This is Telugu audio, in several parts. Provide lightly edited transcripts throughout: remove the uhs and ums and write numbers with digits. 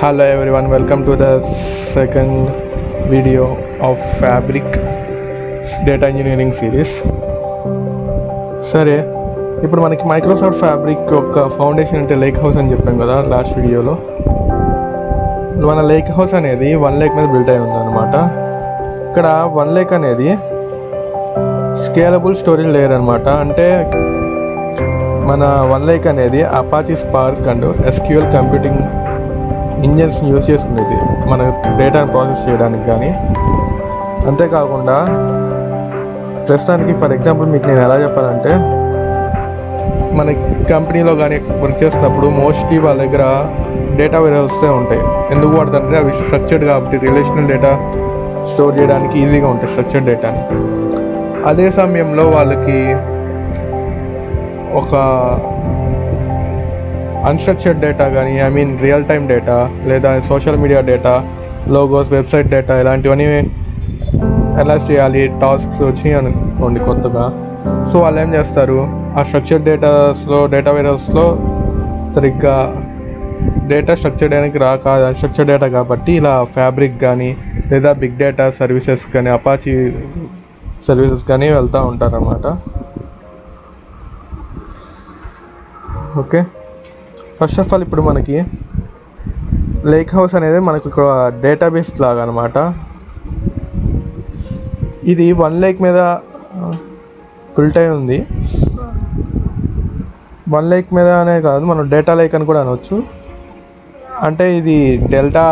Hello everyone, welcome to the second video of Fabric Data Engineering series. సరే, ఇప్పుడు మనకి మైక్రోసాఫ్ట్ ఫ్యాబ్రిక్ యొక్క ఫౌండేషన్ అంటే లేక్ హౌస్ అని చెప్పాం కదా లాస్ట్ వీడియోలో. మన లేక్ హౌస్ అనేది 1 లేక్ మీద బిల్డ్ అయి ఉందన్నమాట. ఇక్కడ 1 లేక్ అనేది స్కేలబుల్ స్టోరేజ్ లేయర్ అనమాట. అంటే మన 1 లేక్ అనేది Apache Spark and SQL computing ఇంజన్స్ని యూజ్ చేసుకునేది మన డేటాను ప్రాసెస్ చేయడానికి. కానీ అంతేకాకుండా ప్రస్తుతానికి ఫర్ ఎగ్జాంపుల్ మీకు నేను ఎలా చెప్పాలంటే, మన కంపెనీలో కానీ వర్క్ చేస్తున్నప్పుడు మోస్ట్లీ వాళ్ళ దగ్గర డేటా వేరేవస్తే ఉంటాయి. ఎందుకు వాడుతుంటే అవి స్ట్రక్చర్డ్ కాబట్టి రిలేషనల్ డేటా స్టోర్ చేయడానికి ఈజీగా ఉంటాయి స్ట్రక్చర్డ్ డేటాని. అదే సమయంలో వాళ్ళకి ఒక అన్స్ట్రక్చర్డ్ డేటా కానీ రియల్ టైమ్ డేటా లేదా social media data, logos, website data ఇలాంటివన్నీ అనలైజ్ చేయాలి టాస్క్స్ వచ్చినాయి అనుకోండి కొత్తగా. సో వాళ్ళు ఏం చేస్తారు, ఆ స్ట్రక్చర్డ్ డేటా వేరేస్లో సరిగ్గా డేటా స్ట్రక్చర్ చేయడానికి రాక అన్స్ట్రక్చర్డ్ డేటా కాబట్టి ఇలా ఫ్యాబ్రిక్ కానీ లేదా బిగ్ డేటా సర్వీసెస్ కానీ అపాచీ సర్వీసెస్ కానీ వెళ్తూ ఉంటారన్నమాట. ఓకే, ఫస్ట్ ఆఫ్ ఆల్ ఇప్పుడు మనకి లేక్ హౌస్ అనేది మనకు ఒక డేటాబేస్ లాగా అనమాట. ఇది 1 లేక్ మీద బిల్ట్ అయి ఉంది. 1 లేక్ మీద అనే కాదు, మనం డేటా లేక్ అని కూడా అనవచ్చు. అంటే ఇది డెల్టా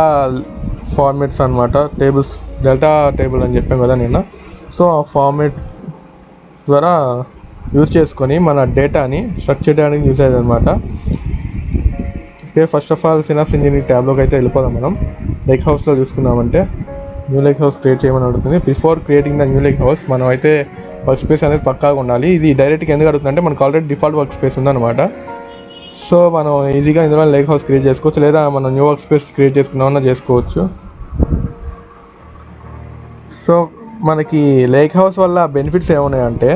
ఫార్మేట్స్ అనమాట, టేబుల్స్, డెల్టా టేబుల్ అని చెప్పాం కదా నిన్న. సో ఆ ఫార్మేట్ ద్వారా యూజ్ చేసుకొని మన డేటాని స్ట్రక్చర్ చేయడానికి యూజ్ అయ్యేది అనమాట. Okay, first of all Synapse engineering ట్యాబ్లోకి అయితే వెళ్ళిపోదాం. మనం లేక్ హౌస్లో చూసుకుందామంటే న్యూ లేక్ హౌస్ క్రియేట్ చేయమని అడుగుతుంది. Before creating the new lake house మనం అయితే వర్క్ స్పేస్ అనేది పక్కాగా ఉండాలి. ఇది డైరెక్ట్గా ఎందుకు అడుగుతుందంటే మనకు ఆల్రెడీ డిఫాల్ట్ వర్క్ స్పేస్ ఉందన్నమాట. సో మనం ఈజీగా ఇందులో లేక్ హౌస్ క్రియేట్ చేసుకోవచ్చు, లేదా మనం న్యూ వర్క్ స్పేస్ క్రియేట్ చేసుకున్నామన్నా చేసుకోవచ్చు. సో మనకి లేక్ హౌస్ వల్ల బెనిఫిట్స్ ఏమున్నాయంటే,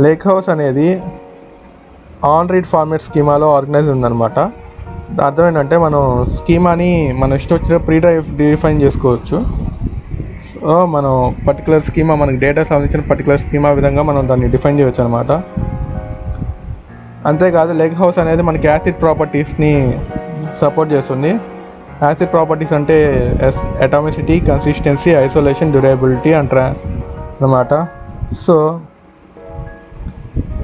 లేక్ హౌస్ అనేది ఆన్ రీడ్ ఫార్మేట్ స్కీమాలో ఆర్గనైజ్ ఉందన్నమాట. అర్థం ఏంటంటే మనం స్కీమాని మన ఇష్టం వచ్చిన డిఫైన్ చేసుకోవచ్చు. సో మనం పర్టికులర్ స్కీమా, మనకి డేటా సంబంధించిన పర్టికులర్ స్కీమా విధంగా మనం దాన్ని డిఫైన్ చేయవచ్చు అనమాట. అంతేకాదు లేక్ హౌస్ అనేది మనకి యాసిడ్ ప్రాపర్టీస్ని సపోర్ట్ చేస్తుంది. యాసిడ్ ప్రాపర్టీస్ అంటే అటామిసిటీ, కన్సిస్టెన్సీ, ఐసోలేషన్, డ్యూరబిలిటీ అంటారా అన్నమాట. సో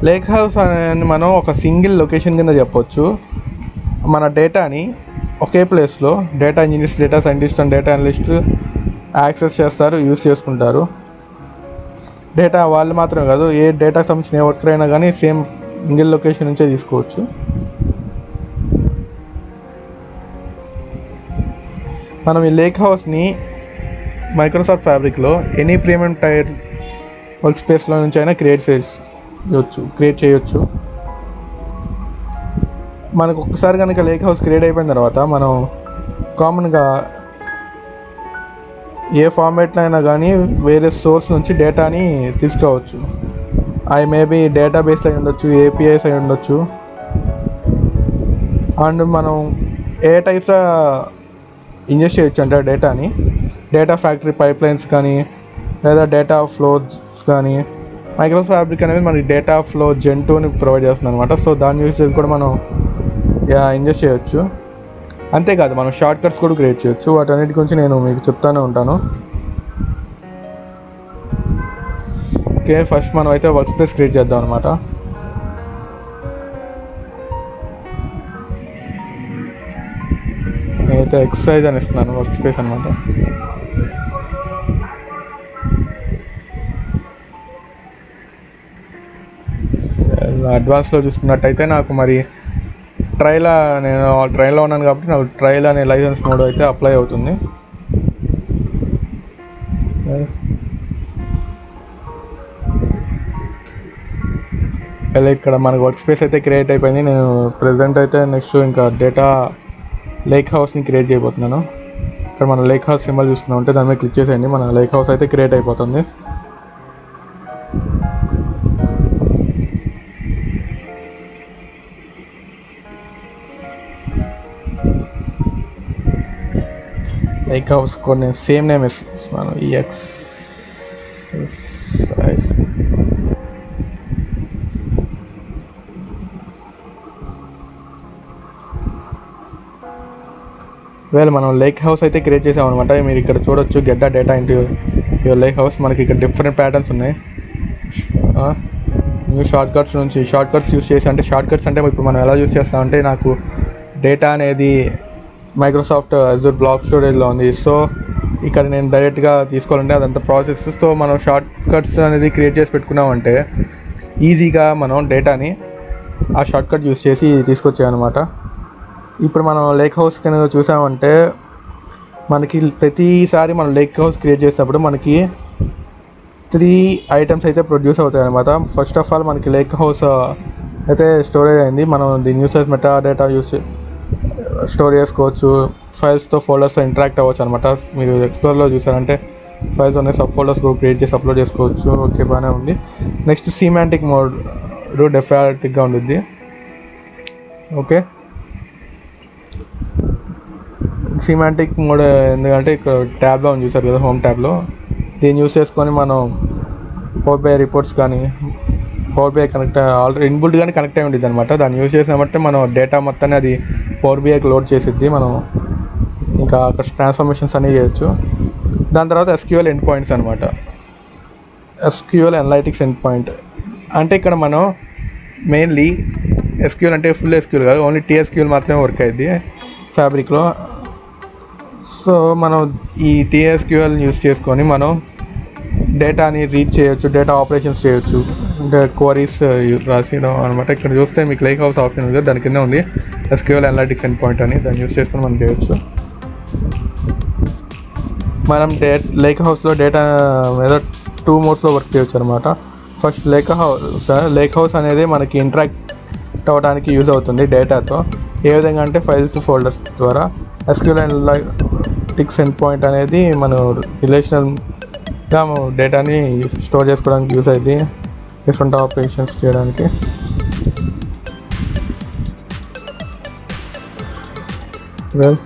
లేక్ హౌస్ అని మనం ఒక సింగిల్ లొకేషన్ కింద చెప్పొచ్చు. మన డేటాని ఒకే ప్లేస్లో data engineers, data scientist and data analyst access చేస్తారు, యూజ్ చేసుకుంటారు. డేటా వాళ్ళు మాత్రమే కాదు, ఏ డేటాకి సంబంధించిన ఏ వర్కర్ అయినా కానీ సేమ్ సింగిల్ లొకేషన్ నుంచే తీసుకోవచ్చు. మనం ఈ లేక్ హౌస్ని మైక్రోసాఫ్ట్ ఫ్యాబ్రిక్లో ఎనీ ప్రీమియం టైర్ వర్క్ స్పేస్లో నుంచి అయినా క్రియేట్ చేయొచ్చు. మనకు ఒక్కసారి కనుక లేక్ హౌస్ క్రియేట్ అయిపోయిన తర్వాత మనం కామన్గా ఏ ఫార్మేట్లో అయినా కానీ వేరే సోర్స్ నుంచి డేటాని తీసుకురావచ్చు. అవి మేబీ డేటాబేస్ అయి ఉండొచ్చు, ఏపీఐస్ అయి ఉండొచ్చు. అండ్ మనం ఏ టైప్స్ ఇంజెస్ట్ చేయొచ్చు అంటే డేటాని, డేటా ఫ్యాక్టరీ పైప్లైన్స్ కానీ లేదా డేటా ఫ్లోస్ కానీ. మైక్రోసాఫ్ట్ ఫ్యాబ్రిక్ అనేది మనకి డేటా ఫ్లో జెన్ 2ని ప్రొవైడ్ చేస్తుంది అనమాట. సో దాన్ని యూజ్ చేసి కూడా మనం ఇంజెస్ట్ చేయొచ్చు. అంతేకాదు మనం షార్ట్ కట్స్ కూడా క్రియేట్ చేయొచ్చు. వాటన్నిటి గురించి నేను మీకు చెప్తానే ఉంటాను. ఓకే, ఫస్ట్ మనం అయితే వర్క్ స్పేస్ క్రియేట్ చేద్దాం అనమాట. నేనైతే ఎక్సర్సైజ్ అని ఇస్తున్నాను వర్క్ స్పేస్ అనమాట. అడ్వాన్స్లో చూసుకున్నట్టయితే నాకు మరి నేను ట్రైల్లో ఉన్నాను కాబట్టి నాకు ట్రైల్ అనే లైసెన్స్ మోడ్ అయితే అప్లై అవుతుంది. ఇక్కడ మనకు వర్క్ స్పేస్ అయితే క్రియేట్ అయిపోయింది. నేను ప్రెజెంట్ అయితే నెక్స్ట్ ఇంకా డేటా లేక్ హౌస్ని క్రియేట్ చేయబోతున్నాను. ఇక్కడ మన లేక్ హౌస్ సింబల్ చూసుకున్నాం అంటే దాని మీద క్లిక్ చేసేయండి, మన లేక్ హౌస్ అయితే క్రియేట్ అయిపోతుంది. లైక్ హౌస్ కొన్ని సేమ్ నేమ్ ఇస్తున్నాను, EXercise. మనం లేక్ హౌస్ అయితే క్రియేట్ చేసాం అనమాట. మీరు ఇక్కడ చూడొచ్చు, get the data into your lake house. మనకి ఇక్కడ డిఫరెంట్ ప్యాటర్న్స్ ఉన్నాయి. న్యూ షార్ట్ కట్స్ నుంచి షార్ట్ కట్స్ యూస్ చేసి, అంటే షార్ట్ కట్స్ అంటే ఇప్పుడు మనం ఎలా యూస్ చేస్తామంటే, నాకు డేటా అనేది మైక్రోసాఫ్ట్ అజూర్ బ్లాక్ స్టోరేజ్లో ఉంది. సో ఇక్కడ నేను డైరెక్ట్గా తీసుకోవాలంటే అదంతా ప్రాసెస్. సో మనం షార్ట్ కట్స్ అనేది క్రియేట్ చేసి పెట్టుకున్నామంటే ఈజీగా మనం డేటాని ఆ షార్ట్ కట్ యూస్ చేసి తీసుకొచ్చాయన్నమాట. ఇప్పుడు మనం లేక్ హౌస్ కింద చూసామంటే మనకి ప్రతిసారి మనం లేక్ హౌస్ క్రియేట్ చేసినప్పుడు మనకి 3 ఐటమ్స్ అయితే ప్రొడ్యూస్ అవుతాయి అనమాట. ఫస్ట్ ఆఫ్ ఆల్ మనకి లేక్ హౌస్ అయితే స్టోరేజ్ అయింది. మనం దీన్ని యూస్ చేసి మెటా డేటా స్టోర్ చేసుకోవచ్చు. ఫైల్స్తో ఫోల్డర్స్తో ఇంటరాక్ట్ అవ్వచ్చు అనమాట. మీరు ఎక్స్ప్లోర్లో చూసారంటే ఫైల్స్ ఉన్నాయి, సబ్ ఫోల్డర్స్ క్రియేట్ చేసి అప్లోడ్ చేసుకోవచ్చు. ఓకే, బాగానే ఉంది. నెక్స్ట్ సిమాంటిక్ మోడ్ డెఫాల్ట్గా ఉంటుంది. ఓకే, సిమాంటిక్ మోడ్ ఎందుకంటే ఇక్కడ ట్యాబ్లో ఉంది చూసారు కదా, హోమ్ ట్యాబ్లో. దీన్ని యూస్ చేసుకొని మనం పవర్ బిఐ రిపోర్ట్స్ కానీ power BI connect already inbuilt కానీ కనెక్ట్ అయి ఉంటుంది అనమాట. దాన్ని యూస్ చేసినామంటే మనం డేటా మొత్తాన్ని అది పవర్ బిఐకి లోడ్ చేసిద్ది. మనం ఇంకా అక్కడ ట్రాన్స్ఫర్మేషన్స్ అన్నీ చేయొచ్చు. దాని తర్వాత SQL ఎండ్ పాయింట్స్ అనమాట. SQL అనలైటిక్స్ ఎండ్ పాయింట్ అంటే ఇక్కడ మనం మెయిన్లీ SQL అంటే ఫుల్ SQL కాదు, ఓన్లీ TSQL మాత్రమే వర్క్ అయ్యింది ఫ్యాబ్రిక్లో. సో మనం ఈ TSQL యూస్ చేసుకొని మనం డేటాని రీడ్ చేయొచ్చు, డేటా ఆపరేషన్స్ చేయొచ్చు, అంటే క్వరీస్ రాసేయడం అనమాట. ఇక్కడ చూస్తే మీకు లేక్ హౌస్ ఆప్షన్ ఉంది, దాని కింద ఉంది SQL అనలైటిక్స్ ఎండ్ పాయింట్ అని. దాన్ని యూస్ చేసుకొని మనం చేయొచ్చు. మనం లేక్ హౌస్లో డేటా మీద 2 మోడ్స్లో వర్క్ చేయొచ్చు అనమాట. ఫస్ట్ లేక్ హౌస్ అనేది మనకి ఇంటరాక్ట్ అవ్వడానికి యూజ్ అవుతుంది డేటాతో. ఏ విధంగా అంటే ఫైల్స్ ఫోల్డర్స్ ద్వారా. SQL అనలైటిక్స్ ఎండ్ పాయింట్ అనేది మనం రిలేషనల్గా డేటాని స్టోర్ చేసుకోవడానికి యూజ్ అయ్యింది, డిఫరెంట్ ఆపరేషన్స్ చేయడానికి. వెల్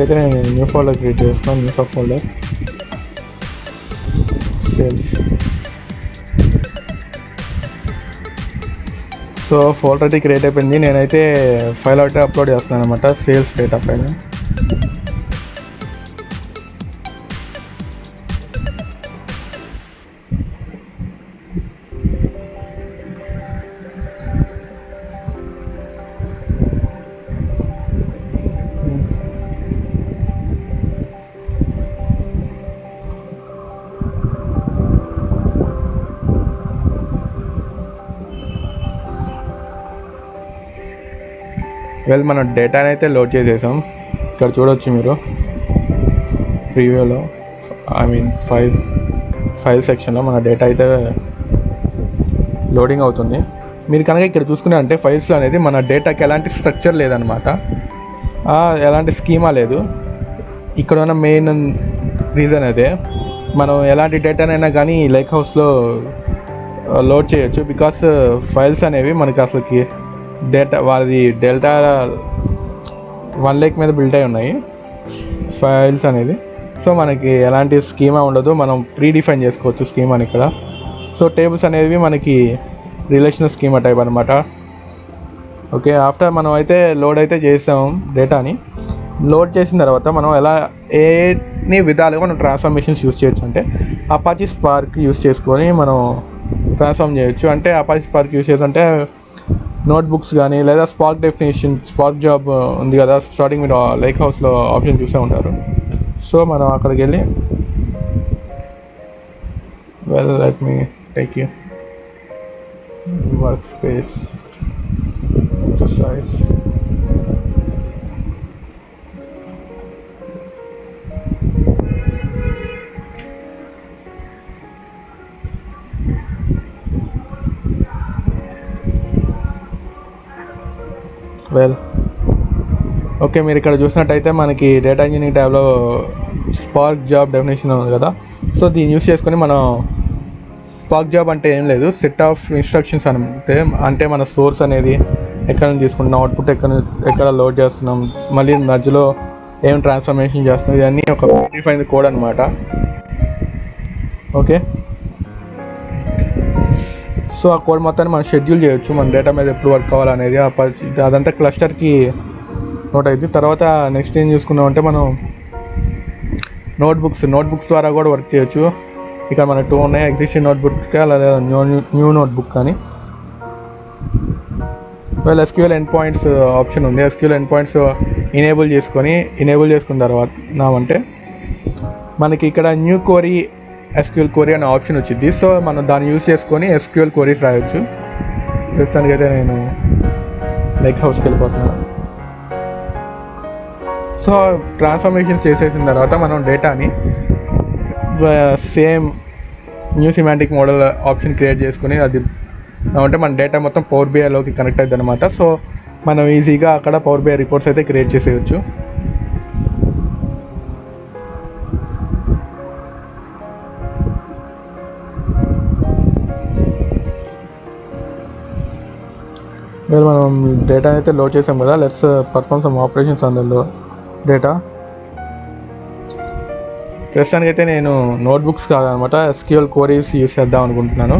అయితే నేను న్యూ ఫోల్డర్ క్రియేట్ చేస్తున్నాను. New sub folder sales. So folder అయితే క్రియేట్ అయిపోయింది. నేనైతే ఫైల్ అయితే అప్లోడ్ చేస్తున్నాను అనమాట, సేల్స్ డేటా ఫైల్. మనం డేటాని అయితే లోడ్ చేసేసాం. ఇక్కడ చూడవచ్చు మీరు ప్రీవ్యూలో, ఫైల్ సెక్షన్లో మన డేటా అయితే లోడింగ్ అవుతుంది. మీరు కనుక ఇక్కడ చూసుకున్నారంటే ఫైల్స్లో అనేది మన డేటాకి ఎలాంటి స్ట్రక్చర్ లేదనమాట, ఎలాంటి స్కీమా లేదు. ఇక్కడ ఉన్న మెయిన్ రీజన్ అదే. మనం ఎలాంటి డేటానైనా కానీ లేక్ హౌస్లో లోడ్ చేయొచ్చు. బికాస్ ఫైల్స్ అనేవి మనకి అసలుకి వాళ్ళది డెల్టా 1 లేక్ మీద బిల్ట్ అయి ఉన్నాయి ఫైల్స్ అనేది. సో మనకి ఎలాంటి స్కీమా ఉండదు, మనం ప్రీడిఫైన్ చేసుకోవచ్చు స్కీమాని ఇక్కడ. సో టేబుల్స్ అనేవి మనకి రిలేషనల్ స్కీమా టైప్ అనమాట. ఓకే, ఆఫ్టర్ మనం అయితే లోడ్ అయితే చేసాం డేటాని. లోడ్ చేసిన తర్వాత మనం ఎన్ని విధాలుగా మనం ట్రాన్స్ఫర్మేషన్స్ యూస్ చేయొచ్చు అంటే అపాచీ స్పార్క్ యూస్ చేసుకొని మనం ట్రాన్స్ఫార్మ్ చేయొచ్చు. అంటే అపాచీ స్పార్క్ యూస్ చేస్తుంటే నోట్బుక్స్ కానీ లేదా స్పార్క్ జాబ్ ఉంది కదా, స్టార్టింగ్ మీరు లేక్ హౌస్లో ఆప్షన్ చూసే ఉంటారు. సో మనం అక్కడికి వెళ్ళి let me take you work space exercise. Okay, మీరు ఇక్కడ చూసినట్టయితే మనకి డేటా ఇంజనీరింగ్ ట్యాబ్లో స్పార్క్ జాబ్ డెఫినేషన్ ఉంది కదా. సో దీన్ని యూస్ చేసుకొని మనం స్పార్క్ జాబ్ అంటే ఏం లేదు, సెట్ ఆఫ్ ఇన్స్ట్రక్షన్స్ అంటే మన సోర్స్ అనేది ఎక్కడ నుంచి తీసుకుంటున్నాం, అవుట్పుట్ ఎక్కడ లోడ్ చేస్తున్నాం, మళ్ళీ మధ్యలో ఏం ట్రాన్స్ఫర్మేషన్ చేస్తున్నాం, ఇవన్నీ ఒక డిఫైన్ కోడ్ అనమాట. ఓకే, సో ఆ కోడ్ మొత్తాన్ని మనం షెడ్యూల్ చేయొచ్చు, మన డేటా మీద ఎప్పుడు వర్క్ కావాలనేది. అదంతా క్లస్టర్కి నోట్ అయింది. తర్వాత నెక్స్ట్ ఏం చూసుకున్నామంటే మనం నోట్బుక్స్ ద్వారా కూడా వర్క్ చేయొచ్చు. ఇక్కడ మన 2 ఉన్నాయి, ఎగ్జిస్టింగ్ నోట్బుక్ లేదా న్యూ నోట్బుక్ కానీ. SQL ఎండ్ పాయింట్స్ ఆప్షన్ ఉంది. SQL ఎండ్ పాయింట్స్ ఎనేబుల్ చేసుకున్న తర్వాత అంటే మనకి ఇక్కడ న్యూ క్వరీ SQL క్వరీ అనే ఆప్షన్ వచ్చింది. సో మనం దాన్ని యూజ్ చేసుకొని SQL క్వరీస్ రాయొచ్చు. ప్రస్తుతానికి అయితే నేను లైక్ హౌస్కి వెళ్ళిపోతున్నాను. సో ట్రాన్స్ఫర్మేషన్స్ చేసేసిన తర్వాత మనం డేటాని same new semantic model option create చేసుకుని అది అంటే మన డేటా మొత్తం పవర్ బిఐలోకి కనెక్ట్ అవుతుంది అనమాట. సో మనం ఈజీగా అక్కడ పవర్ బిఐ రిపోర్ట్స్ అయితే క్రియేట్ చేసేయచ్చు. మనం డేటా అయితే లోడ్ చేసాం కదా, let's perform some operations on the data. ప్రస్తుతానికి అయితే నేను నోట్బుక్స్ కాదనమాట SQL క్వరీస్ యూస్ చేద్దాం అనుకుంటున్నాను.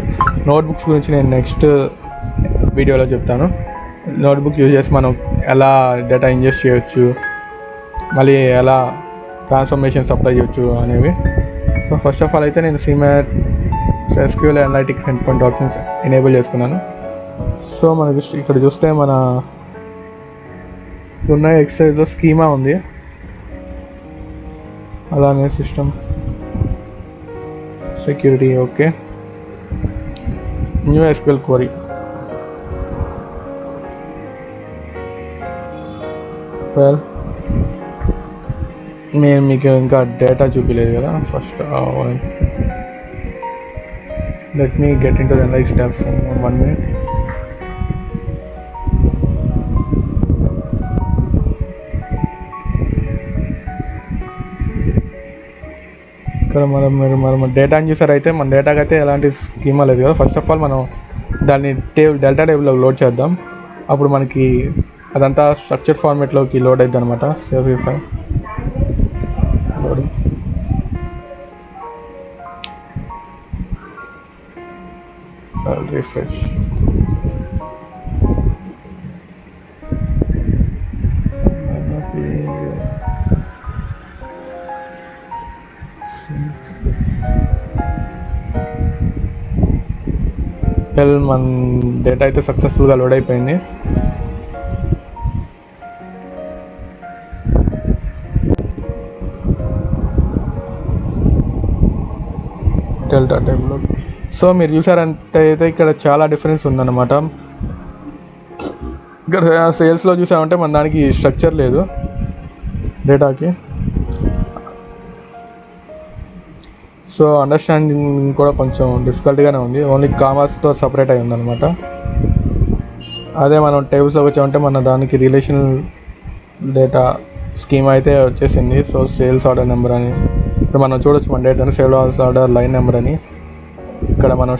నోట్బుక్స్ గురించి నేను నెక్స్ట్ వీడియోలో చెప్తాను. నోట్బుక్స్ యూజ్ చేసి మనం ఎలా డేటా ఇంజెస్ట్ చేయొచ్చు, మళ్ళీ ఎలా ట్రాన్స్ఫర్మేషన్స్ అప్లై చేయొచ్చు అనేవి. సో ఫస్ట్ ఆఫ్ ఆల్ అయితే నేను SQL analytics end point options enable చేసుకున్నాను. సో మనకి ఇక్కడ చూస్తే మన ఉన్న ఎక్సర్సైజ్లో స్కీమా ఉంది, అలానే system security. Okay, new SQL query. నేను మీకు ఇంకా డేటా చూపించలేదు కదా. First let me get in to the analyse tabs 1 minute. ఇక్కడ మనం డేటాని చూసారైతే మన డేటాకి అయితే ఎలాంటి స్కీమా లేదు కదా. ఫస్ట్ ఆఫ్ ఆల్ మనం దాన్ని డెల్టా టేబుల్లో లోడ్ చేద్దాం. అప్పుడు మనకి అదంతా స్ట్రక్చర్ ఫార్మేట్లోకి లోడ్ అవుతుంది అనమాట. Save loading. రిఫ్రెష్. మన డేటా అయితే సక్సెస్ఫుల్గా లోడ్ అయిపోయింది. డెల్టా టైప్లో. సో మీరు చూసారంటే అయితే ఇక్కడ చాలా డిఫరెన్స్ ఉందన్నమాట. ఇక్కడ సేల్స్లో చూసామంటే మన దానికి స్ట్రక్చర్ లేదు డేటాకి. సో అండర్స్టాండింగ్ కూడా కొంచెం డిఫికల్ట్గానే ఉంది. ఓన్లీ కామర్స్తో సపరేట్ అయి ఉందన్నమాట. అదే మనం టేబుల్స్లోకి వచ్చామంటే మన దానికి రిలేషనల్ డేటా స్కీమ్ అయితే వచ్చేసింది. సో సేల్స్ ఆర్డర్ నెంబర్ అని ఇప్పుడు మనం చూడొచ్చు మన డేటాని. సేల్స్ ఆర్డర్ లైన్ నెంబర్ అని ఇక్కడ మనం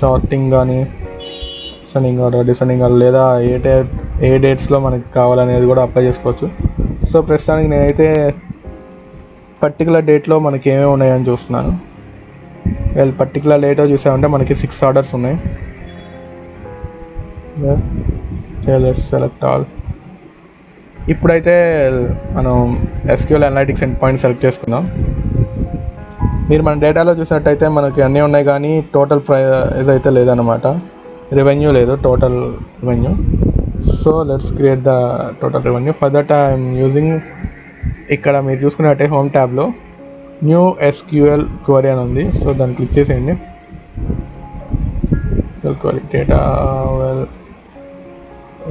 షార్టింగ్ కానీ సెండింగ్ ఆర్డర్, డిసెండింగ్ ఆర్డర్ లేదా ఏ డేట్స్లో మనకి కావాలనేది కూడా అప్లై చేసుకోవచ్చు. సో ప్రస్తుతానికి నేనైతే పర్టికులర్ డేట్లో మనకి ఏమేమి ఉన్నాయని చూస్తున్నాను. పర్టికులర్ డేటో చూసామంటే మనకి 6 ఆర్డర్స్ ఉన్నాయి. Let's select all. ఇప్పుడైతే మనం SQL analytics end point select చేసుకుందాం. మీరు మన డేటాలో చూసినట్టయితే మనకి అన్నీ ఉన్నాయి కానీ టోటల్ ప్రైస్ అయితే లేదన్నమాట. రెవెన్యూ లేదు, total revenue. So let's create the total revenue. For that I'm using ఇక్కడ మీరు చూసుకున్నట్టే హోమ్ ట్యాబ్లో న్యూ SQL క్వరీ అని ఉంది. సో దాన్ని క్లిక్ చేసేయండి. క్వరీ డేటా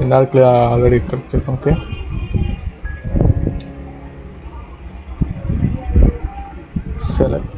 ఇందాక ఆల్రెడీ క్లిక్ చేసాం. Okay, select.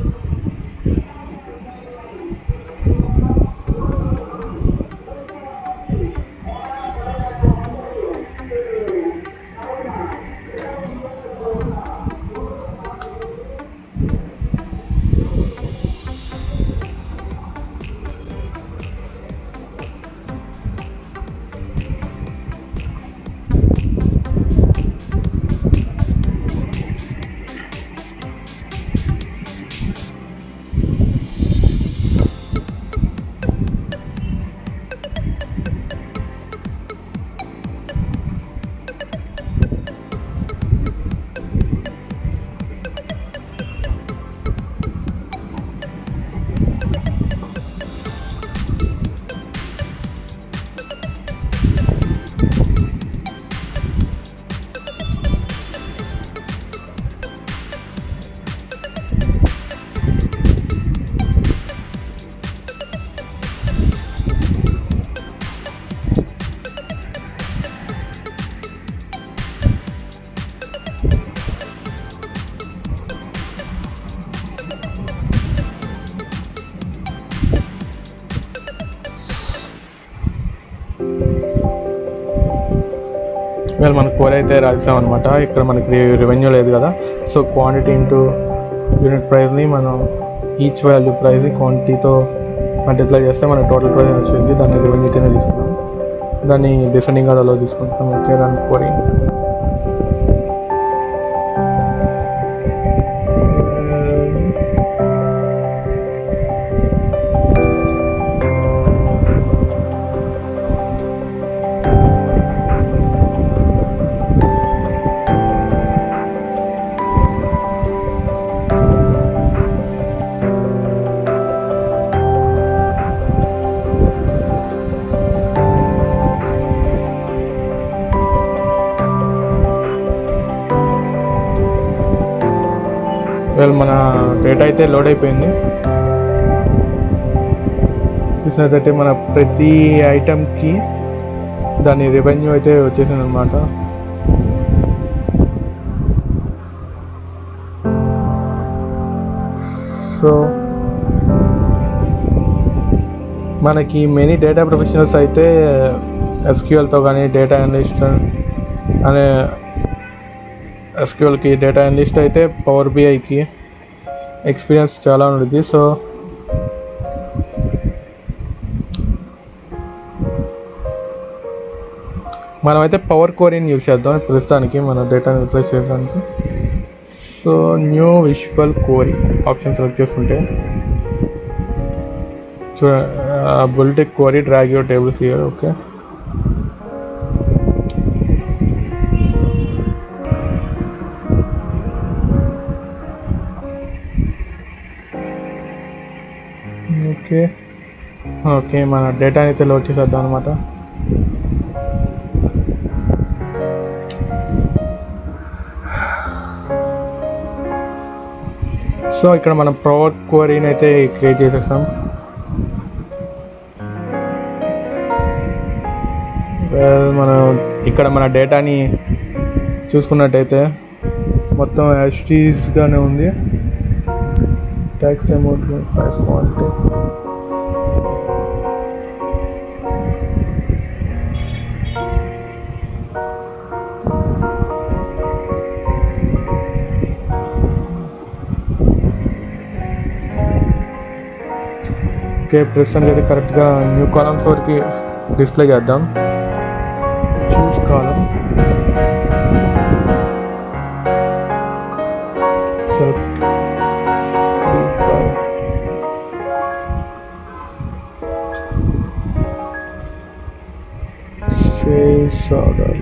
వీళ్ళు మన కోర్ అయితే రాసాం అనమాట. ఇక్కడ మనకి రెవెన్యూ లేదు కదా, సో క్వాంటిటీ ఇంటూ యూనిట్ ప్రైస్ని మనం ఈచ్ వాల్యూ ప్రైస్ని క్వాంటిటీతో మల్టిప్లై చేస్తే మన టోటల్ ప్రైస్ వచ్చింది. దాన్ని రెవెన్యూ కింద తీసుకున్నాం, దాన్ని డిఫెండింగ్ ఆర్డర్లో తీసుకుంటాం. Okay, run query. వెల్, మన డేటా అయితే లోడ్ అయిపోయింది. చూసినట్టయితే మన ప్రతి ఐటమ్కి దాని రెవెన్యూ అయితే వచ్చేసింది అనమాట. సో మనకి మెనీ డేటా ప్రొఫెషనల్స్ అయితే ఎస్క్యూఎల్తో కానీ డేటా అనలిస్ట్ అనే ఎస్క్యూఎల్కి డేటా అనలిస్ట్ అయితే పవర్ బిఐకి ఎక్స్పీరియన్స్ చాలా ఉంటుంది. సో మనమైతే పవర్ క్వరీని యూజ్ చేద్దాం ప్రస్తుతానికి మన డేటాని రిప్లేస్ చేయడానికి. So new visual query option select చేసుకుంటే built query drag your tables here. Okay, okay okay మన డేటాని అయితే లోడ్ చేసేద్దాం అనమాట. సో ఇక్కడ మనం పవర్ క్వరీని అయితే క్రియేట్ చేసేస్తాం. మనం ఇక్కడ మన డేటాని చూసుకున్నట్టయితే మొత్తం HTSగానే ఉంది. Tax amount, price, quantity, okay. ప్రస్తుతానికి అయితే కరెక్ట్గా న్యూ కాలమ్స్ వరకు డిస్ప్లే చేద్దాం. చూస్ కాలం, సెలెక్ట్ సేల్స్ ఆర్డర్.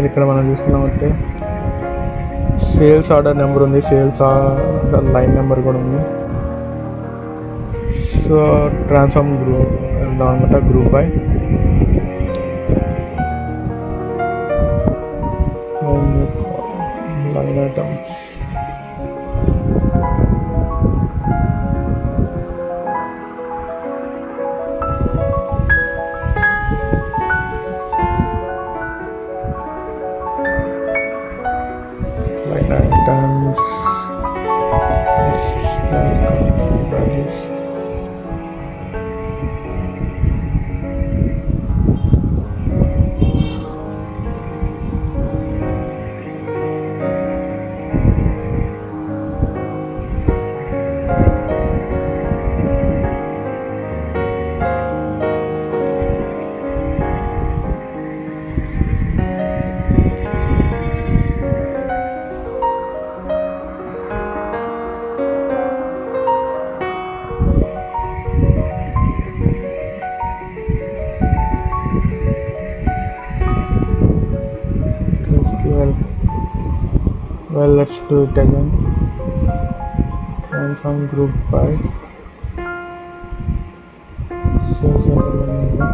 ఇక్కడ మనం చూసుకున్నామంటే సేల్స్ ఆర్డర్ నెంబర్ ఉంది, సేల్స్ ఆర్డర్ లైన్ నెంబర్ కూడా ఉంది. సో ట్రాన్స్ఫార్మ్ గ్రూప్ అనమాట, group by line items. Well, let's do it again. Transform group by sales order number.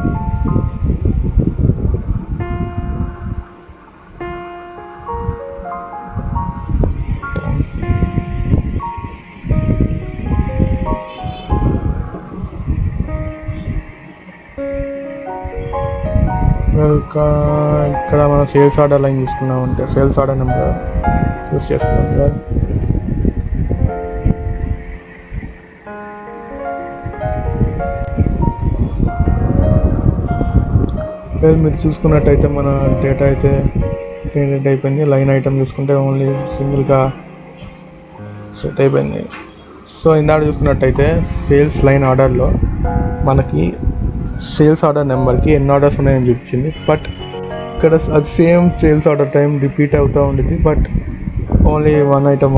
ఇక్కడ మనం సేల్స్ ఆర్డర్ లైన్ తీసుకున్నామంటే సేల్స్ ఆర్డర్ నెంబర్ చూస్ చేసుకున్నాం కదా. మీరు చూసుకున్నట్టయితే మన డేటా అయితే క్రియేట్ అయిపోయింది. లైన్ ఐటమ్ చూసుకుంటే ఓన్లీ సింగిల్గా సెట్ అయిపోయింది. సో ఇందాక చూసుకున్నట్టయితే సేల్స్ లైన్ ఆర్డర్లో మనకి సేల్స్ ఆర్డర్ నెంబర్కి ఎన్ని ఆర్డర్స్ ఉన్నాయని చూపించింది. బట్ ఇక్కడ అది same sales order time repeat అవుతూ ఉండేది. But only one item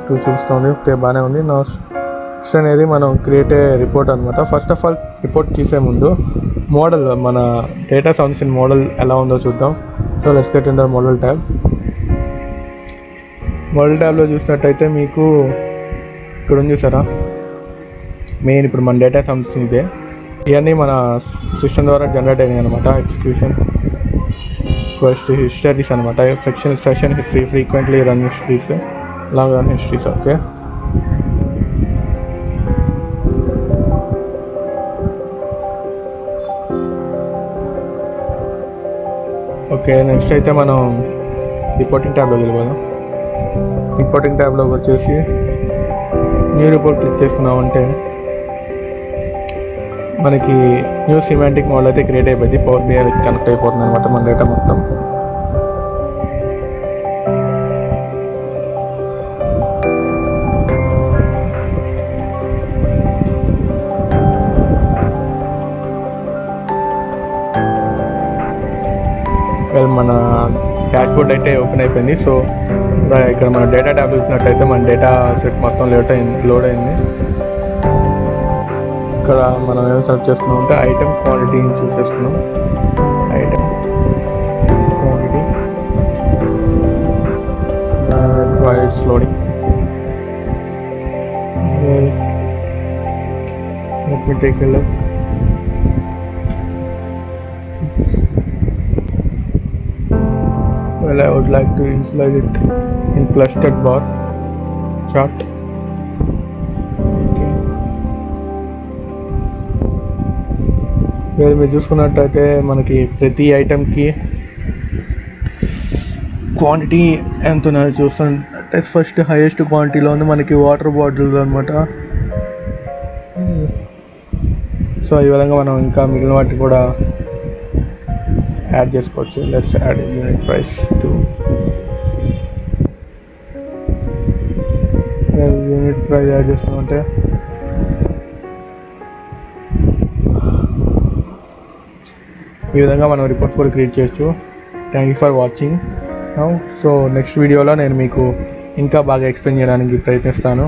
two చూపిస్తూ ఉంది. ఓకే, బాగానే ఉంది. నెక్స్ట్ అనేది మనం క్రియేట్ రిపోర్ట్ అనమాట. ఫస్ట్ ఆఫ్ ఆల్ రిపోర్ట్ చేసే ముందు మోడల్, మన డేటా సంబంధించిన మోడల్ ఎలా ఉందో చూద్దాం. So let's get in the model tab. Model ట్యాబ్లో చూసినట్టయితే మీకు ఇక్కడ ఉంది చూసారా, మెయిన్ ఇప్పుడు మన డేటా సంబంధించిన ఇదే. ఇవన్నీ మన సిస్టమ్ ద్వారా జనరేట్ అయినాయి అనమాట. ఎగ్జిక్యూషన్ హిస్టరీస్ అనమాట. Session history, frequently run histories, long run histories. Okay, next అయితే మనం రిపోర్టింగ్ ట్యాబ్లోకి వెళ్ళిపోదాం. రిపోర్టింగ్ ట్యాబ్లోకి వచ్చేసి న్యూ రిపోర్ట్ క్లిక్ చేసుకున్నామంటే మనకి న్యూ సిమాంటిక్ మోడల్ అయితే క్రియేట్ అయిపోయింది. పవర్ బిఐ కనెక్ట్ అయిపోతుంది అనమాట మన డేటా మొత్తం. మన డాష్ బోర్డ్ అయితే ఓపెన్ అయిపోయింది. సో ఇక్కడ మన డేటా ట్యాబ్ చూసినట్టయితే మన డేటా సెట్ మొత్తం లోడ్ అయింది. ఇక్కడ మనం ఏం సెర్చ్ చేసుకున్నాం అంటే ఐటమ్ క్వాంటిటీని చూస్ చేసుకున్నాం. Item quantity it's loading. Let me take a look. Well, I would like to initialize it in clustered bar chart. Okay. మీరు చూసుకున్నట్టయితే మనకి ప్రతి ఐటమ్కి క్వాంటిటీ ఎంత ఉన్నది చూస్తుంటే ఫస్ట్ హైయెస్ట్ క్వాంటిటీలో ఉంది మనకి వాటర్ బాటిల్ అనమాట. సో ఈ విధంగా మనం ఇంకా మిగిలిన వాటిని కూడా యాడ్ చేసుకోవచ్చు. Let's add unit price to unit price add చేసుకున్నామంటే ఈ విధంగా మనం రిపోర్ట్స్ కూడా క్రియేట్ చేయొచ్చు. Thank you for watching. So next వీడియోలో నేను మీకు ఇంకా బాగా ఎక్స్ప్లెయిన్ చేయడానికి ప్రయత్నిస్తాను.